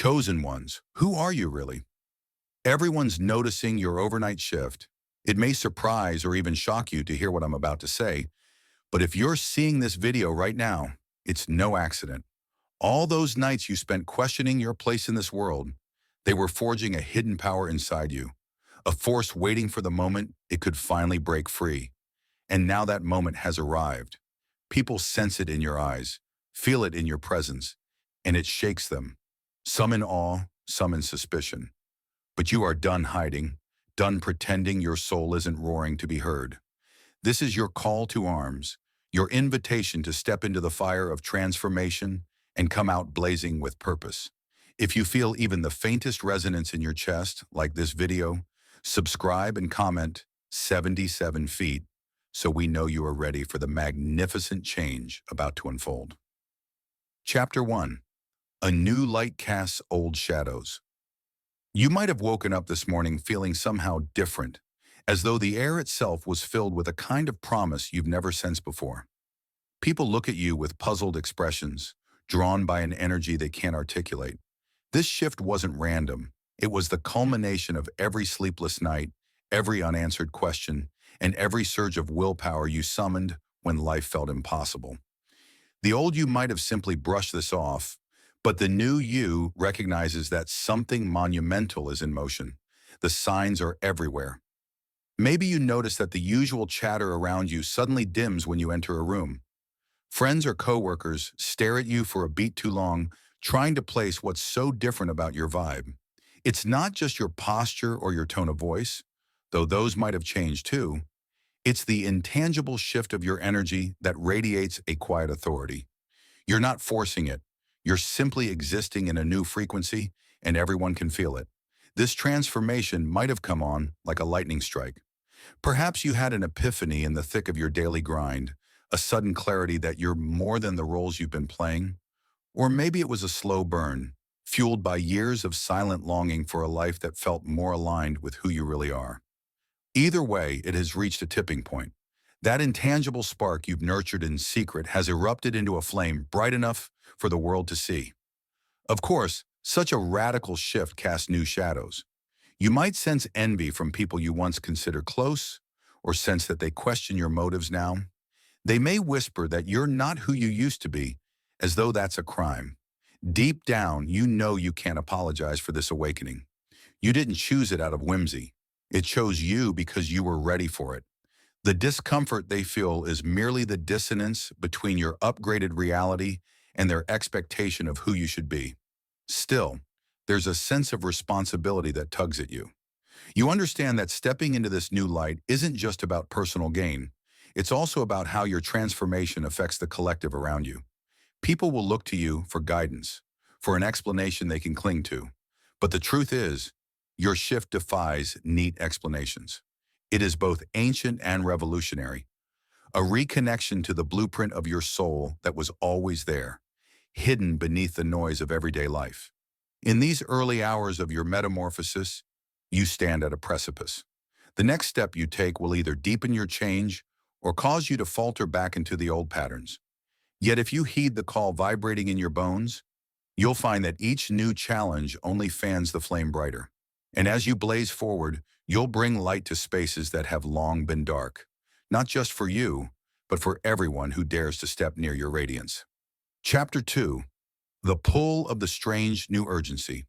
Chosen ones, who are you really? Everyone's noticing your overnight shift. It may surprise or even shock you to hear what I'm about to say, but if you're seeing this video right now, it's no accident. All those nights you spent questioning your place in this world, they were forging a hidden power inside you, a force waiting for the moment it could finally break free. And now that moment has arrived. People sense it in your eyes, feel it in your presence, and it shakes them. Some in awe, some in suspicion. But you are done hiding, done pretending your soul isn't roaring to be heard. This is your call to arms, your invitation to step into the fire of transformation and come out blazing with purpose. If you feel even the faintest resonance in your chest, like this video, subscribe and comment 77 feet so we know you are ready for the magnificent change about to unfold. Chapter 1. A new light casts old shadows. You might have woken up this morning feeling somehow different, as though the air itself was filled with a kind of promise you've never sensed before. People look at you with puzzled expressions, drawn by an energy they can't articulate. This shift wasn't random. It was the culmination of every sleepless night, every unanswered question, and every surge of willpower you summoned when life felt impossible. The old you might have simply brushed this off, but the new you recognizes that something monumental is in motion. The signs are everywhere. Maybe you notice that the usual chatter around you suddenly dims when you enter a room. Friends or coworkers stare at you for a beat too long, trying to place what's so different about your vibe. It's not just your posture or your tone of voice, though those might have changed too. It's the intangible shift of your energy that radiates a quiet authority. You're not forcing it. You're simply existing in a new frequency, and everyone can feel it. This transformation might have come on like a lightning strike. Perhaps you had an epiphany in the thick of your daily grind, a sudden clarity that you're more than the roles you've been playing. Or maybe it was a slow burn, fueled by years of silent longing for a life that felt more aligned with who you really are. Either way, it has reached a tipping point. That intangible spark you've nurtured in secret has erupted into a flame bright enough for the world to see. Of course, such a radical shift casts new shadows. You might sense envy from people you once considered close, or sense that they question your motives now. They may whisper that you're not who you used to be, as though that's a crime. Deep down, you know you can't apologize for this awakening. You didn't choose it out of whimsy. It chose you because you were ready for it. The discomfort they feel is merely the dissonance between your upgraded reality and their expectation of who you should be. Still, there's a sense of responsibility that tugs at you. You understand that stepping into this new light isn't just about personal gain. It's also about how your transformation affects the collective around you. People will look to you for guidance, for an explanation they can cling to. But the truth is, your shift defies neat explanations. It is both ancient and revolutionary, a reconnection to the blueprint of your soul that was always there, hidden beneath the noise of everyday life. In these early hours of your metamorphosis, you stand at a precipice. The next step you take will either deepen your change or cause you to falter back into the old patterns. Yet if you heed the call vibrating in your bones, you'll find that each new challenge only fans the flame brighter. And as you blaze forward, you'll bring light to spaces that have long been dark, not just for you, but for everyone who dares to step near your radiance. Chapter 2. The Pull of the Strange New Urgency.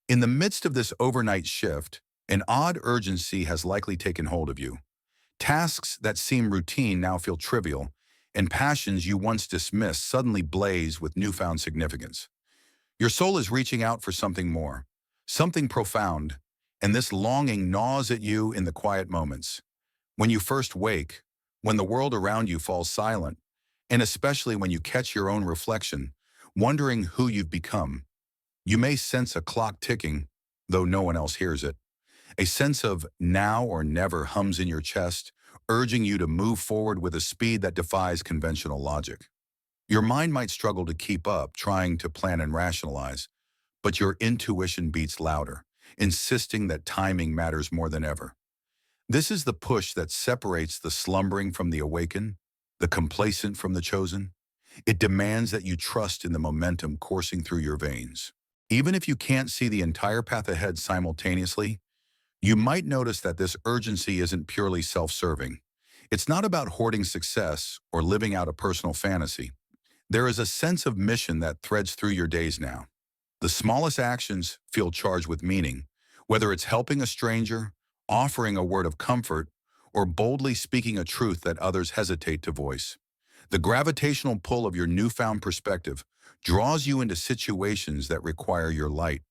In the midst of this overnight shift, an odd urgency has likely taken hold of you. Tasks that seem routine now feel trivial, and passions you once dismissed suddenly blaze with newfound significance. Your soul is reaching out for something more, something profound, and this longing gnaws at you in the quiet moments. When you first wake, when the world around you falls silent, and especially when you catch your own reflection, wondering who you've become, you may sense a clock ticking, though no one else hears it. A sense of now or never hums in your chest, urging you to move forward with a speed that defies conventional logic. Your mind might struggle to keep up, trying to plan and rationalize, but your intuition beats louder, insisting that timing matters more than ever. This is the push that separates the slumbering from the awakened, the complacent from the chosen. It demands that you trust in the momentum coursing through your veins. Even if you can't see the entire path ahead simultaneously, you might notice that this urgency isn't purely self-serving. It's not about hoarding success or living out a personal fantasy. There is a sense of mission that threads through your days now. The smallest actions feel charged with meaning, whether it's helping a stranger, offering a word of comfort, or boldly speaking a truth that others hesitate to voice. The gravitational pull of your newfound perspective draws you into situations that require your light,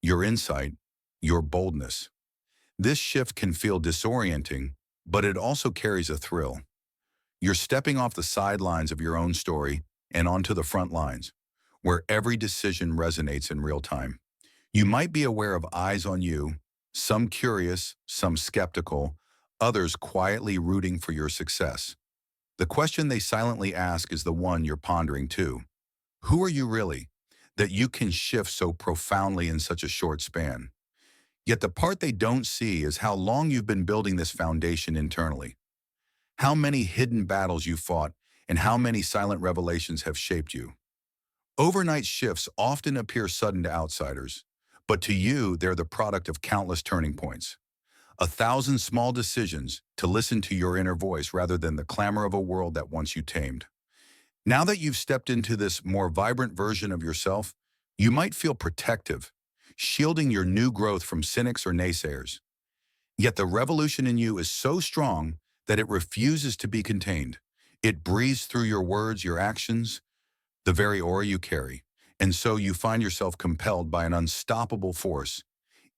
your insight, your boldness. This shift can feel disorienting, but it also carries a thrill. You're stepping off the sidelines of your own story and onto the front lines, where every decision resonates in real time. You might be aware of eyes on you, some curious, some skeptical, others quietly rooting for your success. The question they silently ask is the one you're pondering too. Who are you really, that you can shift so profoundly in such a short span? Yet the part they don't see is how long you've been building this foundation internally. How many hidden battles you fought and how many silent revelations have shaped you. Overnight shifts often appear sudden to outsiders, but to you, they're the product of countless turning points. 1,000 small decisions to listen to your inner voice rather than the clamor of a world that once you tamed. Now that you've stepped into this more vibrant version of yourself, you might feel protective, shielding your new growth from cynics or naysayers. Yet the revolution in you is so strong that it refuses to be contained. It breathes through your words, your actions, the very aura you carry. And so you find yourself compelled by an unstoppable force.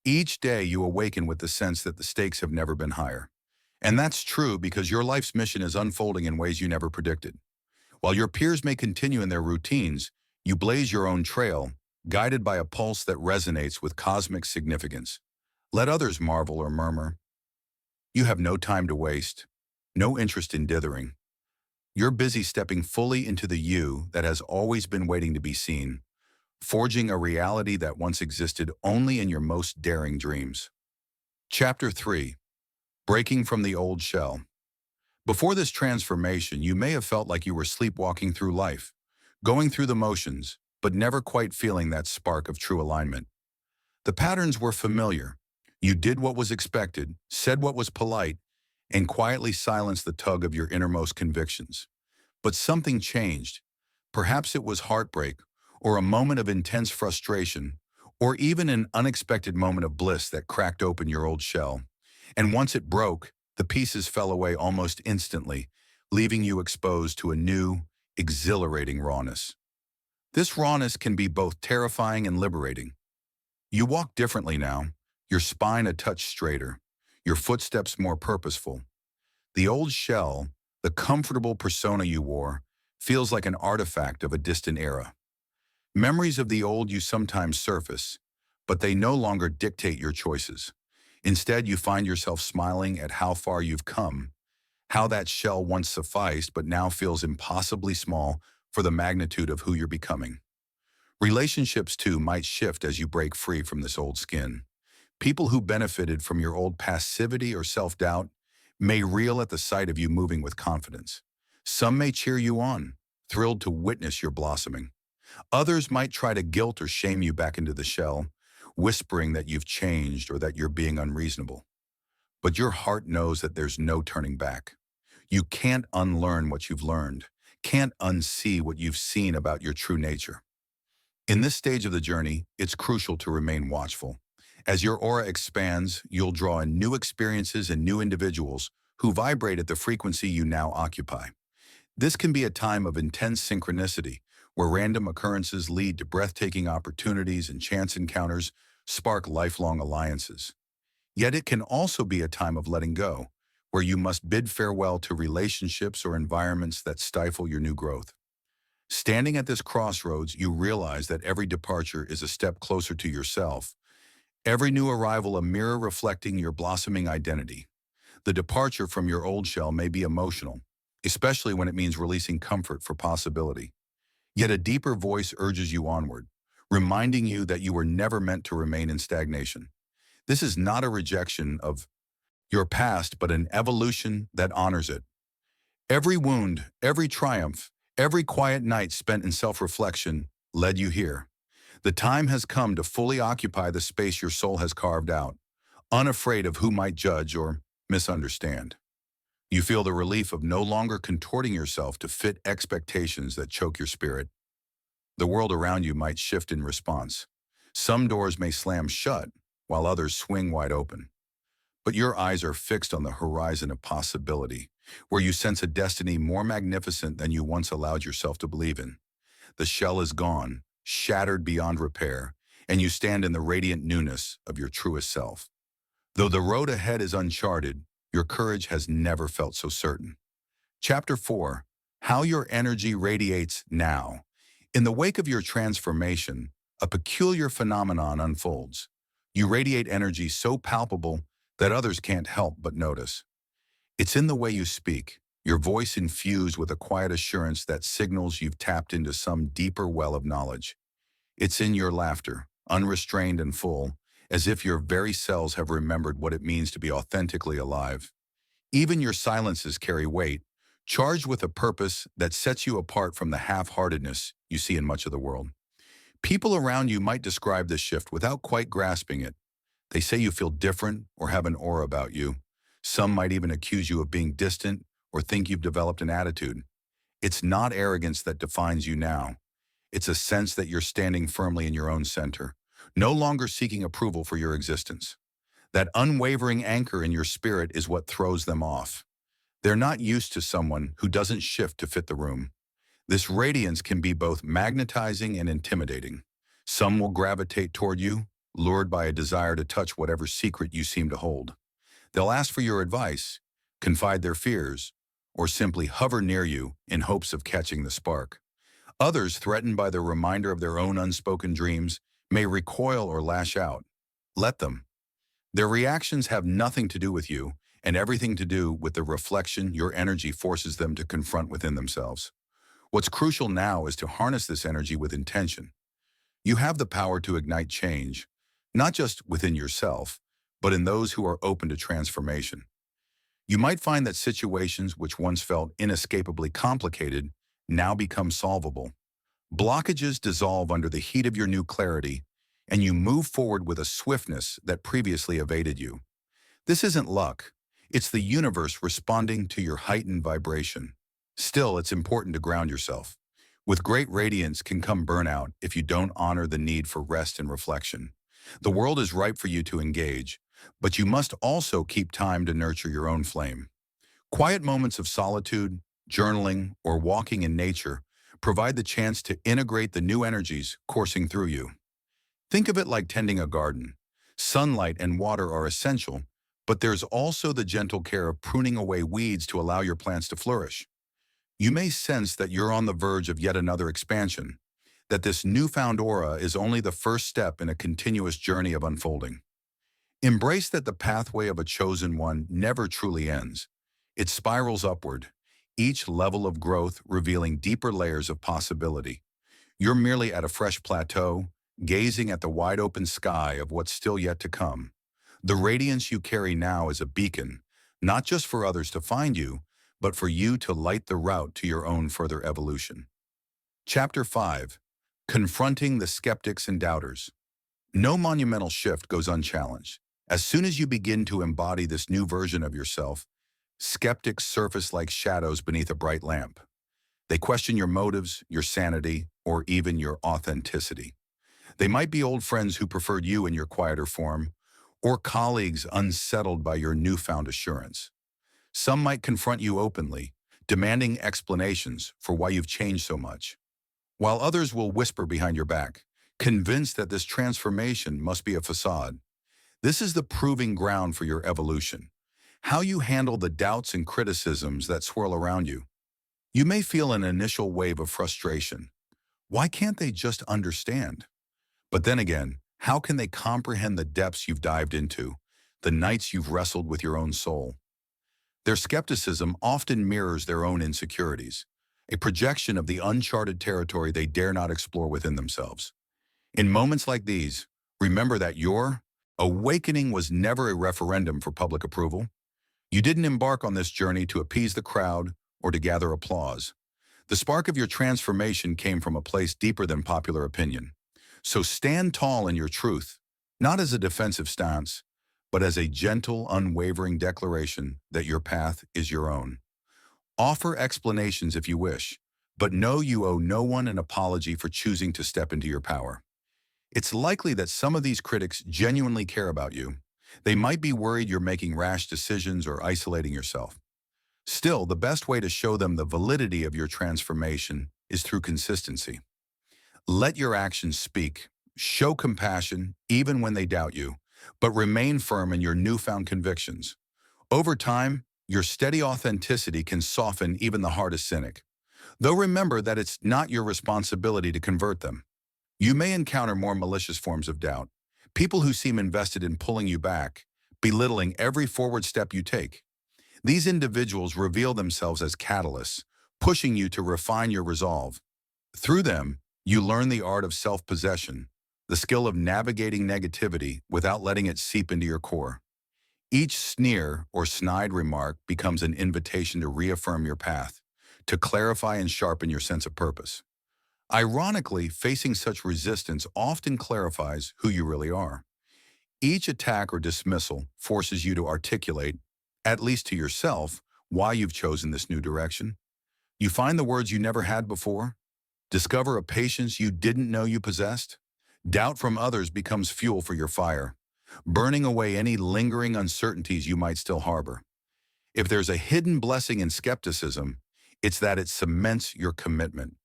Each day you awaken with the sense that the stakes have never been higher. And that's true because your life's mission is unfolding in ways you never predicted. While your peers may continue in their routines, you blaze your own trail, guided by a pulse that resonates with cosmic significance. Let others marvel or murmur. You have no time to waste, no interest in dithering. You're busy stepping fully into the you that has always been waiting to be seen, forging a reality that once existed only in your most daring dreams. Chapter 3. Breaking from the old shell. Before this transformation, you may have felt like you were sleepwalking through life, going through the motions, but never quite feeling that spark of true alignment. The patterns were familiar. You did what was expected, said what was polite, and quietly silenced the tug of your innermost convictions. But something changed. Perhaps it was heartbreak, or a moment of intense frustration, or even an unexpected moment of bliss that cracked open your old shell. And once it broke, the pieces fell away almost instantly, leaving you exposed to a new, exhilarating rawness. This rawness can be both terrifying and liberating. You walk differently now, your spine a touch straighter, your footsteps more purposeful. The old shell, the comfortable persona you wore, feels like an artifact of a distant era. Memories of the old you sometimes surface, but they no longer dictate your choices. Instead, you find yourself smiling at how far you've come, how that shell once sufficed but now feels impossibly small for the magnitude of who you're becoming. Relationships, too, might shift as you break free from this old skin. People who benefited from your old passivity or self-doubt may reel at the sight of you moving with confidence. Some may cheer you on, thrilled to witness your blossoming. Others might try to guilt or shame you back into the shell, whispering that you've changed or that you're being unreasonable. But your heart knows that there's no turning back. You can't unlearn what you've learned, can't unsee what you've seen about your true nature. In this stage of the journey, it's crucial to remain watchful. As your aura expands, you'll draw in new experiences and new individuals who vibrate at the frequency you now occupy. This can be a time of intense synchronicity, where random occurrences lead to breathtaking opportunities and chance encounters spark lifelong alliances. Yet it can also be a time of letting go, where you must bid farewell to relationships or environments that stifle your new growth. Standing at this crossroads, you realize that every departure is a step closer to yourself, every new arrival a mirror reflecting your blossoming identity. The departure from your old shell may be emotional, especially when it means releasing comfort for possibility. Yet a deeper voice urges you onward, reminding you that you were never meant to remain in stagnation. This is not a rejection of your past, but an evolution that honors it. Every wound, every triumph, every quiet night spent in self-reflection led you here. The time has come to fully occupy the space your soul has carved out, unafraid of who might judge or misunderstand. You feel the relief of no longer contorting yourself to fit expectations that choke your spirit. The world around you might shift in response. Some doors may slam shut, while others swing wide open. But your eyes are fixed on the horizon of possibility, where you sense a destiny more magnificent than you once allowed yourself to believe in. The shell is gone, shattered beyond repair, and you stand in the radiant newness of your truest self. Though the road ahead is uncharted, your courage has never felt so certain. Chapter 4. How your energy radiates now. In the wake of your transformation, a peculiar phenomenon unfolds. You radiate energy so palpable that others can't help but notice. It's in the way you speak, your voice infused with a quiet assurance that signals you've tapped into some deeper well of knowledge. It's in your laughter, unrestrained and full, as if your very cells have remembered what it means to be authentically alive. Even your silences carry weight, charged with a purpose that sets you apart from the half-heartedness you see in much of the world. People around you might describe this shift without quite grasping it. They say you feel different or have an aura about you. Some might even accuse you of being distant or think you've developed an attitude. It's not arrogance that defines you now. It's a sense that you're standing firmly in your own center, no longer seeking approval for your existence. That unwavering anchor in your spirit is what throws them off. They're not used to someone who doesn't shift to fit the room. This radiance can be both magnetizing and intimidating. Some will gravitate toward you, lured by a desire to touch whatever secret you seem to hold. They'll ask for your advice, confide their fears, or simply hover near you in hopes of catching the spark. Others, threatened by the reminder of their own unspoken dreams, may recoil or lash out. Let them. Their reactions have nothing to do with you and everything to do with the reflection your energy forces them to confront within themselves. What's crucial now is to harness this energy with intention. You have the power to ignite change, not just within yourself, but in those who are open to transformation. You might find that situations which once felt inescapably complicated now become solvable. Blockages dissolve under the heat of your new clarity, and you move forward with a swiftness that previously evaded you. This isn't luck. It's the universe responding to your heightened vibration. Still, it's important to ground yourself. With great radiance can come burnout if you don't honor the need for rest and reflection. The world is ripe for you to engage, but you must also keep time to nurture your own flame. Quiet moments of solitude, journaling, or walking in nature provide the chance to integrate the new energies coursing through you. Think of it like tending a garden. Sunlight and water are essential, but there's also the gentle care of pruning away weeds to allow your plants to flourish. You may sense that you're on the verge of yet another expansion, that this newfound aura is only the first step in a continuous journey of unfolding. Embrace that the pathway of a chosen one never truly ends. It spirals upward, each level of growth revealing deeper layers of possibility. You're merely at a fresh plateau, gazing at the wide-open sky of what's still yet to come. The radiance you carry now is a beacon, not just for others to find you, but for you to light the route to your own further evolution. Chapter 5. Confronting the skeptics and doubters. No monumental shift goes unchallenged. As soon as you begin to embody this new version of yourself, skeptics surface like shadows beneath a bright lamp. They question your motives, your sanity, or even your authenticity. They might be old friends who preferred you in your quieter form, or colleagues unsettled by your newfound assurance. Some might confront you openly, demanding explanations for why you've changed so much, while others will whisper behind your back, convinced that this transformation must be a facade. This is the proving ground for your evolution. How you handle the doubts and criticisms that swirl around you. You may feel an initial wave of frustration. Why can't they just understand? But then again, how can they comprehend the depths you've dived into, the nights you've wrestled with your own soul? Their skepticism often mirrors their own insecurities, a projection of the uncharted territory they dare not explore within themselves. In moments like these, remember that your awakening was never a referendum for public approval. You didn't embark on this journey to appease the crowd or to gather applause. The spark of your transformation came from a place deeper than popular opinion. So stand tall in your truth, not as a defensive stance, but as a gentle, unwavering declaration that your path is your own. Offer explanations if you wish, but know you owe no one an apology for choosing to step into your power. It's likely that some of these critics genuinely care about you. They might be worried you're making rash decisions or isolating yourself. Still, the best way to show them the validity of your transformation is through consistency. Let your actions speak. Show compassion even when they doubt you, but remain firm in your newfound convictions. Over time, your steady authenticity can soften even the hardest cynic. Though remember that it's not your responsibility to convert them. You may encounter more malicious forms of doubt. People who seem invested in pulling you back, belittling every forward step you take. These individuals reveal themselves as catalysts, pushing you to refine your resolve. Through them, you learn the art of self-possession, the skill of navigating negativity without letting it seep into your core. Each sneer or snide remark becomes an invitation to reaffirm your path, to clarify and sharpen your sense of purpose. Ironically, facing such resistance often clarifies who you really are. Each attack or dismissal forces you to articulate, at least to yourself, why you've chosen this new direction. You find the words you never had before, discover a patience you didn't know you possessed. Doubt from others becomes fuel for your fire, burning away any lingering uncertainties you might still harbor. If there's a hidden blessing in skepticism, it's that it cements your commitment.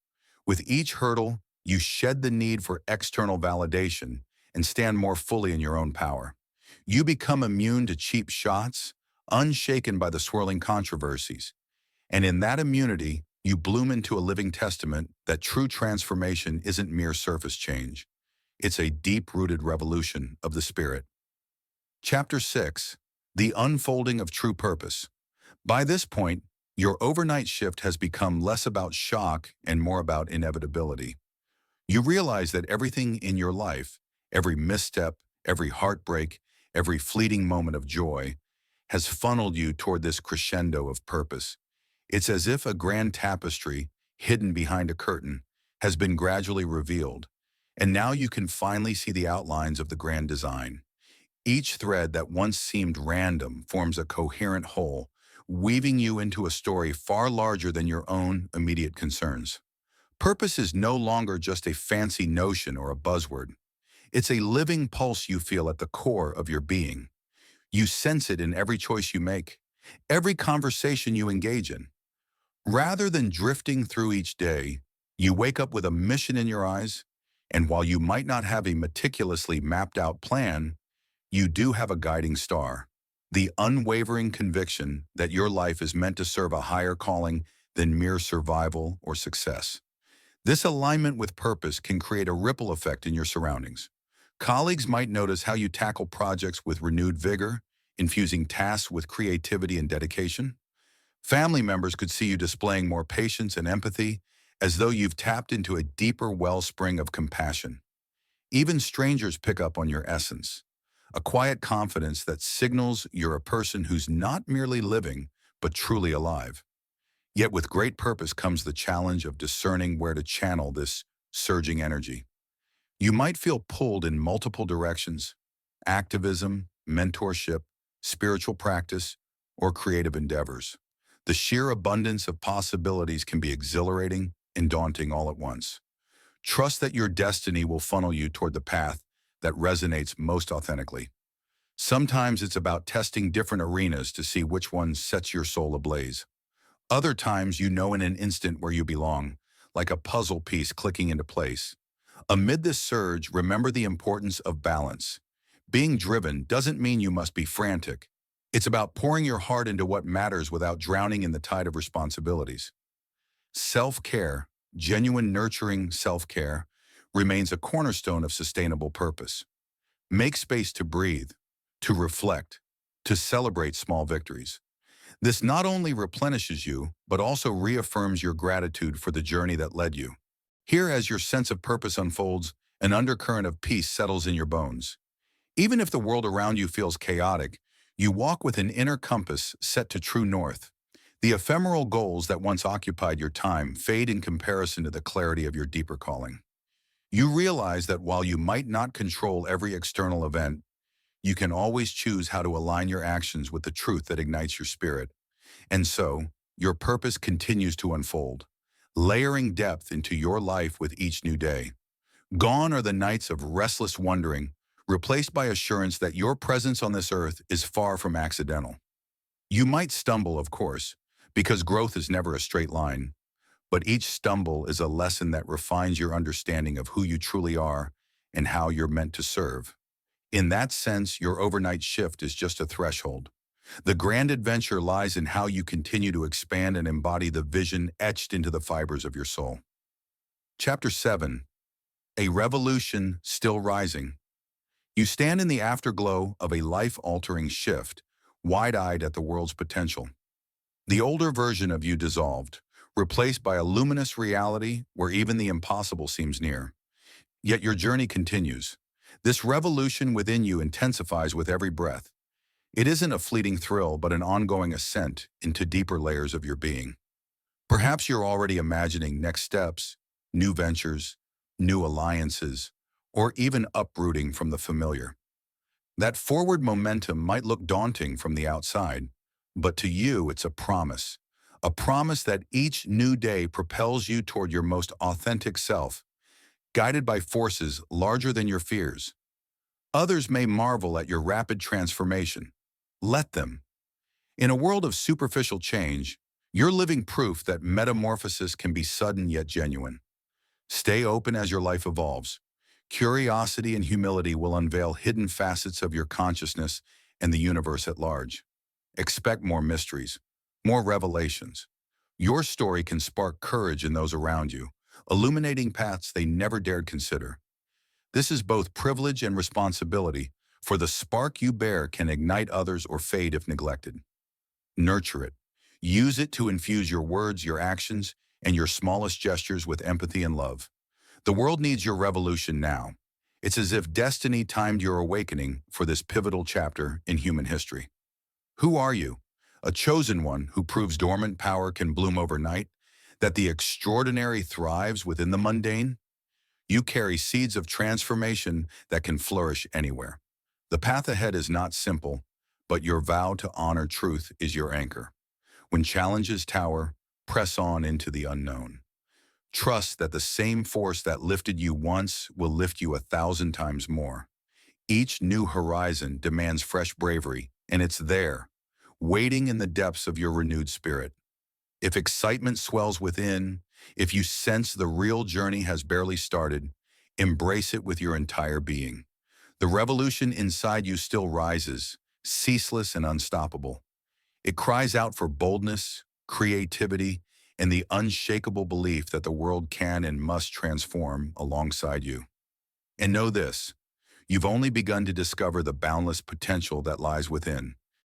With each hurdle, you shed the need for external validation and stand more fully in your own power. You become immune to cheap shots, unshaken by the swirling controversies. And in that immunity, you bloom into a living testament that true transformation isn't mere surface change. It's a deep-rooted revolution of the spirit. Chapter 6. The Unfolding of True Purpose. By this point, your overnight shift has become less about shock and more about inevitability. You realize that everything in your life, every misstep, every heartbreak, every fleeting moment of joy, has funneled you toward this crescendo of purpose. It's as if a grand tapestry, hidden behind a curtain, has been gradually revealed, and now you can finally see the outlines of the grand design. Each thread that once seemed random forms a coherent whole, weaving you into a story far larger than your own immediate concerns. Purpose is no longer just a fancy notion or a buzzword. It's a living pulse you feel at the core of your being. You sense it in every choice you make, every conversation you engage in. Rather than drifting through each day, you wake up with a mission in your eyes, and while you might not have a meticulously mapped out plan, you do have a guiding star, the unwavering conviction that your life is meant to serve a higher calling than mere survival or success. This alignment with purpose can create a ripple effect in your surroundings. Colleagues might notice how you tackle projects with renewed vigor, infusing tasks with creativity and dedication. Family members could see you displaying more patience and empathy, as though you've tapped into a deeper wellspring of compassion. Even strangers pick up on your essence, a quiet confidence that signals you're a person who's not merely living, but truly alive. Yet with great purpose comes the challenge of discerning where to channel this surging energy. You might feel pulled in multiple directions: activism, mentorship, spiritual practice, or creative endeavors. The sheer abundance of possibilities can be exhilarating and daunting all at once. Trust that your destiny will funnel you toward the path that resonates most authentically. Sometimes it's about testing different arenas to see which one sets your soul ablaze. Other times you know in an instant where you belong, like a puzzle piece clicking into place. Amid this surge, remember the importance of balance. Being driven doesn't mean you must be frantic. It's about pouring your heart into what matters without drowning in the tide of responsibilities. Self-care, genuine nurturing self-care, remains a cornerstone of sustainable purpose. Make space to breathe, to reflect, to celebrate small victories. This not only replenishes you, but also reaffirms your gratitude for the journey that led you. Here, as your sense of purpose unfolds, an undercurrent of peace settles in your bones. Even if the world around you feels chaotic, you walk with an inner compass set to true north. The ephemeral goals that once occupied your time fade in comparison to the clarity of your deeper calling. You realize that while you might not control every external event, you can always choose how to align your actions with the truth that ignites your spirit. And so, your purpose continues to unfold, layering depth into your life with each new day. Gone are the nights of restless wondering, replaced by assurance that your presence on this earth is far from accidental. You might stumble, of course, because growth is never a straight line, but each stumble is a lesson that refines your understanding of who you truly are and how you're meant to serve. In that sense, your overnight shift is just a threshold. The grand adventure lies in how you continue to expand and embody the vision etched into the fibers of your soul. Chapter 7. A Revolution Still Rising. You stand in the afterglow of a life-altering shift, wide-eyed at the world's potential. The older version of you dissolved, replaced by a luminous reality where even the impossible seems near. Yet your journey continues. This revolution within you intensifies with every breath. It isn't a fleeting thrill, but an ongoing ascent into deeper layers of your being. Perhaps you're already imagining next steps, new ventures, new alliances, or even uprooting from the familiar. That forward momentum might look daunting from the outside, but to you it's a promise that each new day propels you toward your most authentic self, guided by forces larger than your fears. Others may marvel at your rapid transformation. Let them. In a world of superficial change, you're living proof that metamorphosis can be sudden yet genuine. Stay open as your life evolves. Curiosity and humility will unveil hidden facets of your consciousness and the universe at large. Expect more mysteries, more revelations. Your story can spark courage in those around you, illuminating paths they never dared consider. This is both privilege and responsibility, for the spark you bear can ignite others or fade if neglected. Nurture it. Use it to infuse your words, your actions, and your smallest gestures with empathy and love. The world needs your revolution now. It's as if destiny timed your awakening for this pivotal chapter in human history. Who are you? A chosen one who proves dormant power can bloom overnight, that the extraordinary thrives within the mundane? You carry seeds of transformation that can flourish anywhere. The path ahead is not simple, but your vow to honor truth is your anchor. When challenges tower, press on into the unknown. Trust that the same force that lifted you once will lift you 1,000 times more. Each new horizon demands fresh bravery, and it's there, waiting in the depths of your renewed spirit. If excitement swells within, if you sense the real journey has barely started, embrace it with your entire being. The revolution inside you still rises, ceaseless and unstoppable. It cries out for boldness, creativity, and the unshakable belief that the world can and must transform alongside you. And know this, you've only begun to discover the boundless potential that lies within.